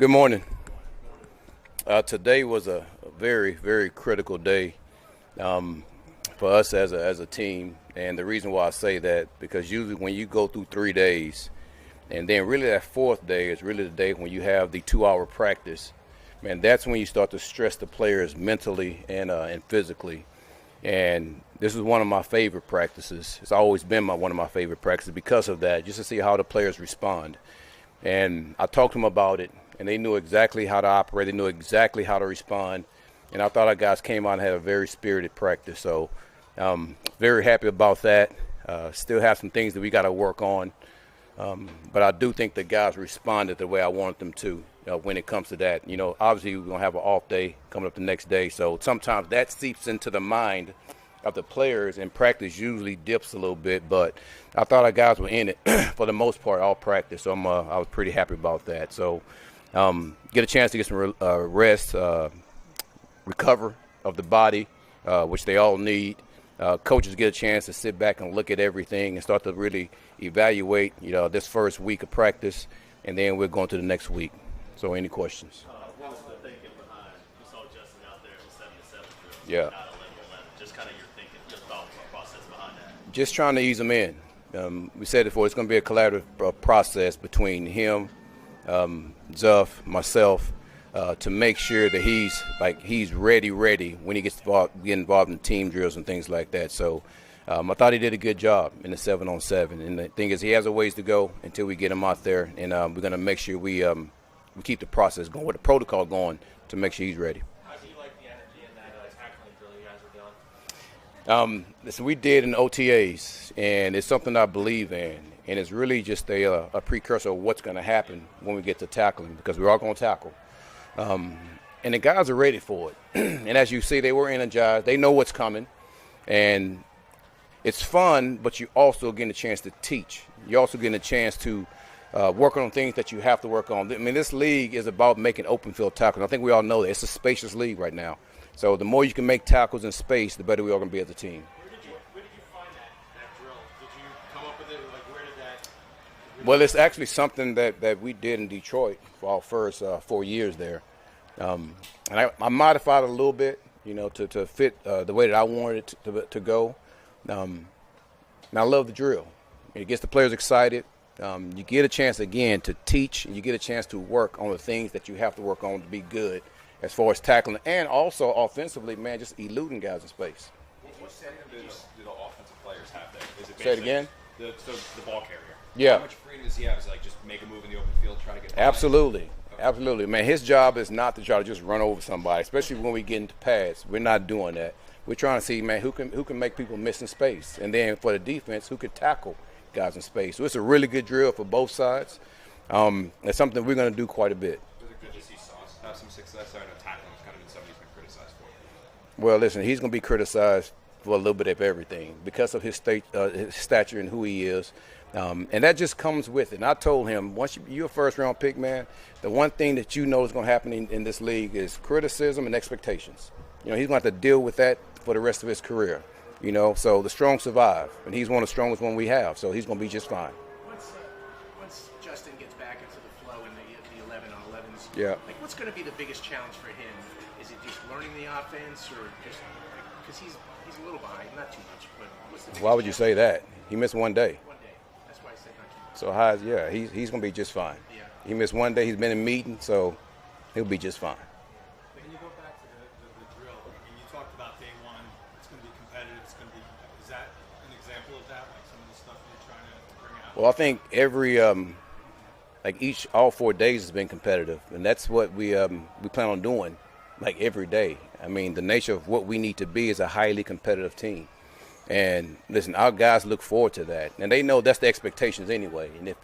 Good morning. Today was a very, very critical day for us as a team. And the reason why I say that, because usually when you go through 3 days, and then really that fourth day is really the day when you have the 2-hour practice, man, that's when you start to stress the players mentally and physically. And this is one of my favorite practices. It's always been one of my favorite practices because of that, just to see how the players respond. And I talked to them about it, and they knew exactly how to operate. They knew exactly how to respond. And I thought our guys came out and had a very spirited practice. So very happy about that. Still have some things that we got to work on. But I do think the guys responded the way I wanted them to when it comes to that. You know, obviously we're going to have an off day coming up the next day. So sometimes that seeps into the mind of the players, and practice usually dips a little bit. But I thought our guys were in it for the most part all practice. So I was pretty happy about that. So get a chance to get some rest, recover of the body, which they all need. Coaches get a chance to sit back and look at everything and start to really evaluate, this first week of practice, and then we're going to the next week. So any questions? What was the thinking behind, you saw Justin out there with 7-7 drills, Yeah. not 11-11, just kind of your thinking, your thought process behind that? Just trying to ease them in. We said it before, it's going to be a collaborative process between him, Zuff, myself, to make sure that he's ready when he gets involved in team drills and things like that. So I thought he did a good job in the 7-on-7. And the thing is, he has a ways to go until we get him out there, and we're going to make sure we keep the process going, with the protocol going, to make sure he's ready. How do you like the energy in that tackling drill you guys are doing? Listen, we did in OTAs, and it's something I believe in, and it's really just a precursor of what's going to happen when we get to tackling, because we're all going to tackle. And the guys are ready for it. And as you see, they were energized. They know what's coming. And it's fun, but you also getting a chance to teach. You're also getting a chance to work on things that you have to work on. I mean, this league is about making open field tackles. I think we all know that. It's a spacious league right now. So the more you can make tackles in space, the better we are going to be as a team. Where did you find that drill? Did you come up with it? Like, where did that? Well, it's actually something that we did in Detroit for our first 4 years there. And I modified it a little bit, to fit the way that I wanted it to go. And I love the drill. It gets the players excited. You get a chance, again, to teach, and you get a chance to work on the things that you have to work on to be good as far as tackling, and also offensively, man, just eluding guys in space. What setting do the offensive players have there? Is it Say it again? The ball carrier. Yeah. How much freedom does he have? Is it like just make a move in the open field, try to get Absolutely. Absolutely. Man, his job is not to try to just run over somebody, especially when we get into pads. We're not doing that. We're trying to see, man, who can make people miss in space. And then for the defense, who can tackle guys in space. So it's a really good drill for both sides. It's something we're going to do quite a bit. Was it good to see Sauce have some success? I know tackling has kind of been something he's been criticized for. Well, listen, he's going to be criticized for a little bit of everything because of his stature and who he is. And that just comes with it. And I told him, once you're a first-round pick, man, the one thing that you know is going to happen in this league is criticism and expectations. He's going to have to deal with that for the rest of his career. So the strong survive, and he's one of the strongest one we have, so he's going to be just fine. Once Justin gets back into the flow in the 11-on-11s, Yeah. what's going to be the biggest challenge for him? Is it just learning the offense, or just because he's a little behind, not too much, but what's the biggest Why would you say challenge? that? He missed one day. One day. That's why I said not too much. So he's going to be just fine. Yeah. He missed one day. He's been in meeting, so he'll be just fine. When you go back to the drill, I mean, you talked about day one, it's going to be competitive, Is that an example of that, like some of the stuff you're trying to bring out? Well, I think all 4 days has been competitive, and that's what we plan on doing, like every day. I mean, the nature of what we need to be is a highly competitive team. And listen, our guys look forward to that, and they know that's the expectations anyway. And if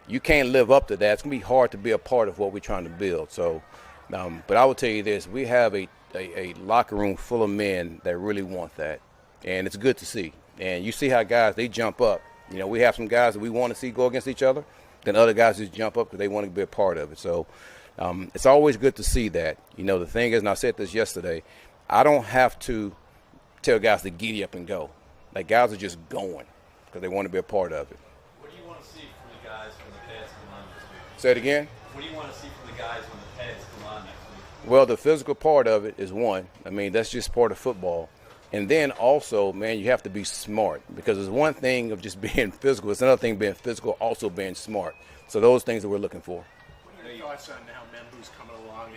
you can't live up to that, it's gonna be hard to be a part of what we're trying to build. So, but I will tell you this: we have a locker room full of men that really want that, and it's good to see. And you see how guys, they jump up. We have some guys that we want to see go against each other, then other guys just jump up because they want to be a part of it. So it's always good to see that. The thing is, and I said this yesterday, I don't have to tell guys to giddy up and go. Like, guys are just going because they want to be a part of it. What do you want to see from the guys when the pads come on this week? Say it again? What do you want to see from the guys when the heads come on next week? Well, the physical part of it is one. I mean, that's just part of football. And then also, man, you have to be smart, because there's one thing of just being physical. It's another thing being physical, also being smart. So those things that we're looking for. What are your thoughts on how Membu's coming along?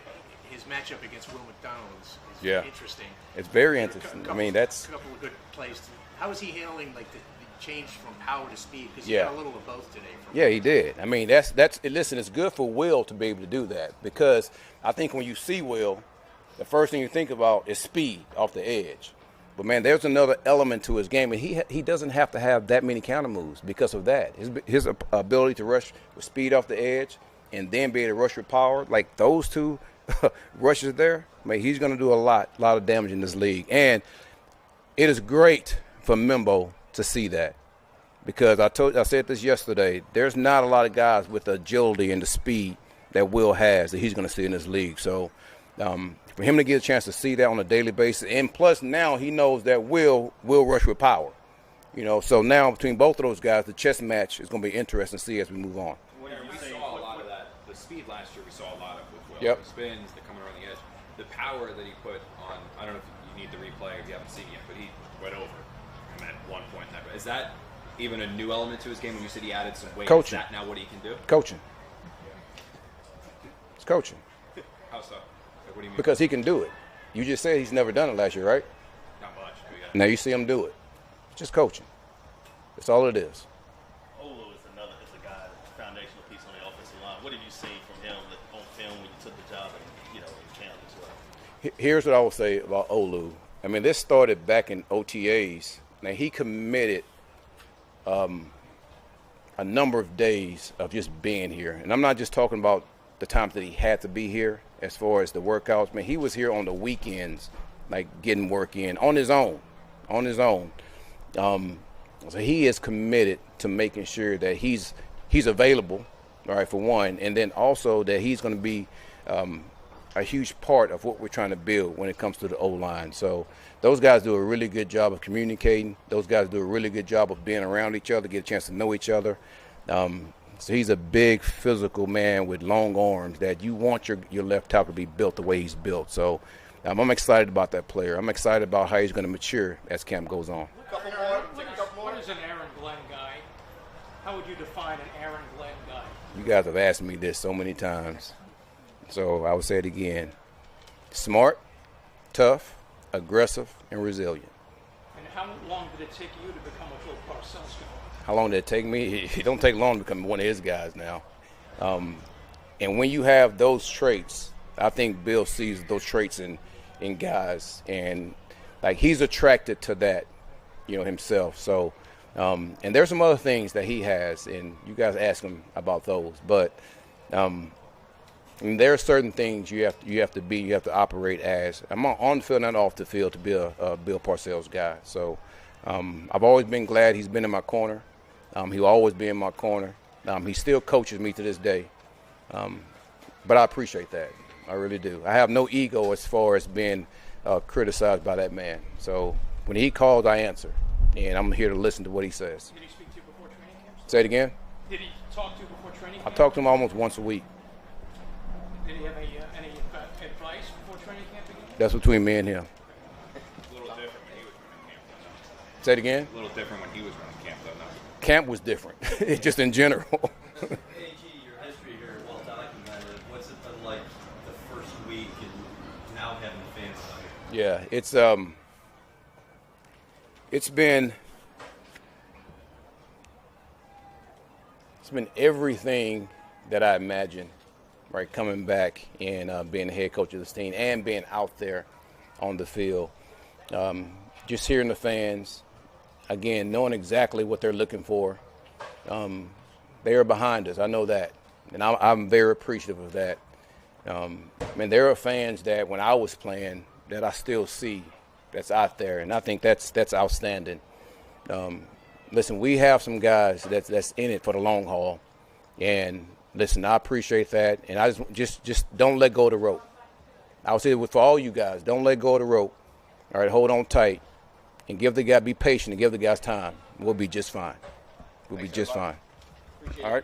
His matchup against Will McDonald is Yeah. interesting. It's very interesting. I mean, that's a couple of good plays. How is he handling like the change from power to speed? Because he Yeah. got a little of both today. Yeah, he did. I mean, that's listen, it's good for Will to be able to do that, because I think when you see Will, the first thing you think about is speed off the edge. But man, there's another element to his game, and he doesn't have to have that many counter moves because of that. His ability to rush with speed off the edge and then be able to rush with power, like those two rushes there, man, he's going to do a lot of damage in this league. And it is great for Membo to see that, because I said this yesterday, there's not a lot of guys with the agility and the speed that Will has that he's going to see in this league. So for him to get a chance to see that on a daily basis, and plus now he knows that Will rush with power. So now between both of those guys, the chess match is going to be interesting to see as we move on. We saw a lot of that. The speed last year we saw a lot of with Will. Yep. The spins, the coming around the edge. The power that he put on, I don't know if you need the replay if you haven't seen it yet, but he went over him at one point. Is that even a new element to his game when you said he added some weight? Coaching. Is that now what he can do? Coaching. It's coaching. How so? Like, what do you mean? Because he can do it. You just said he's never done it last year, right? Not much. Now you see him do it. It's just coaching. That's all it is. Olu is a guy, foundational piece on the offensive line. What have you seen from him on film when you took the job in camp as well? Here's what I will say about Olu. I mean, this started back in OTAs. Now, he committed a number of days of just being here. And I'm not just talking about the times that he had to be here as far as the workouts. Man, he was here on the weekends, like getting work in on his own. So he is committed to making sure that he's available, all right, for one, and then also that he's going to be a huge part of what we're trying to build when it comes to the O-line. So those guys do a really good job of communicating. Those guys do a really good job of being around each other, get a chance to know each other. So he's a big physical man with long arms that you want your left tackle to be built the way he's built. So I'm excited about that player. I'm excited about how he's going to mature as camp goes on. What is an Aaron Glenn guy? How would you define an Aaron Glenn guy? You guys have asked me this so many times, so I will say it again. Smart, tough, aggressive, and resilient. And how long did it take you to become a Bill Parcells guy? How long did it take me? It don't take long to become one of his guys now. And when you have those traits, I think Bill sees those traits in guys, and like he's attracted to that, himself. So, and there's some other things that he has, and you guys ask him about those. But and there are certain things you have to operate as. I'm on the field, not off the field, to be a Bill Parcells guy. So, I've always been glad he's been in my corner. He'll always be in my corner. He still coaches me to this day. But I appreciate that. I really do. I have no ego as far as being criticized by that man. So when he calls, I answer. And I'm here to listen to what he says. Did he speak to you before training camp? Say it again? Did he talk to you before training I camp? talk to him almost once a week. Did he have any advice before training camp again? That's between me and him. A little different when he was running camp, though. Say it again? A little different when he was running camp, though. No. Camp was different, just in general. AG, your history here, well documented. What's it been like the first week and now having the fans out here? Yeah, it's been everything that I imagined, right, coming back and being the head coach of this team and being out there on the field. Just hearing the fans, again, knowing exactly what they're looking for. They are behind us. I know that. And I'm very appreciative of that. There are fans that when I was playing that I still see that's out there, and I think that's outstanding. Listen, we have some guys that's in it for the long haul. And, listen, I appreciate that. And I just don't let go of the rope. I would say for all you guys, don't let go of the rope. All right, hold on tight. And be patient and give the guys time. We'll be just fine. We'll be just fine. All right.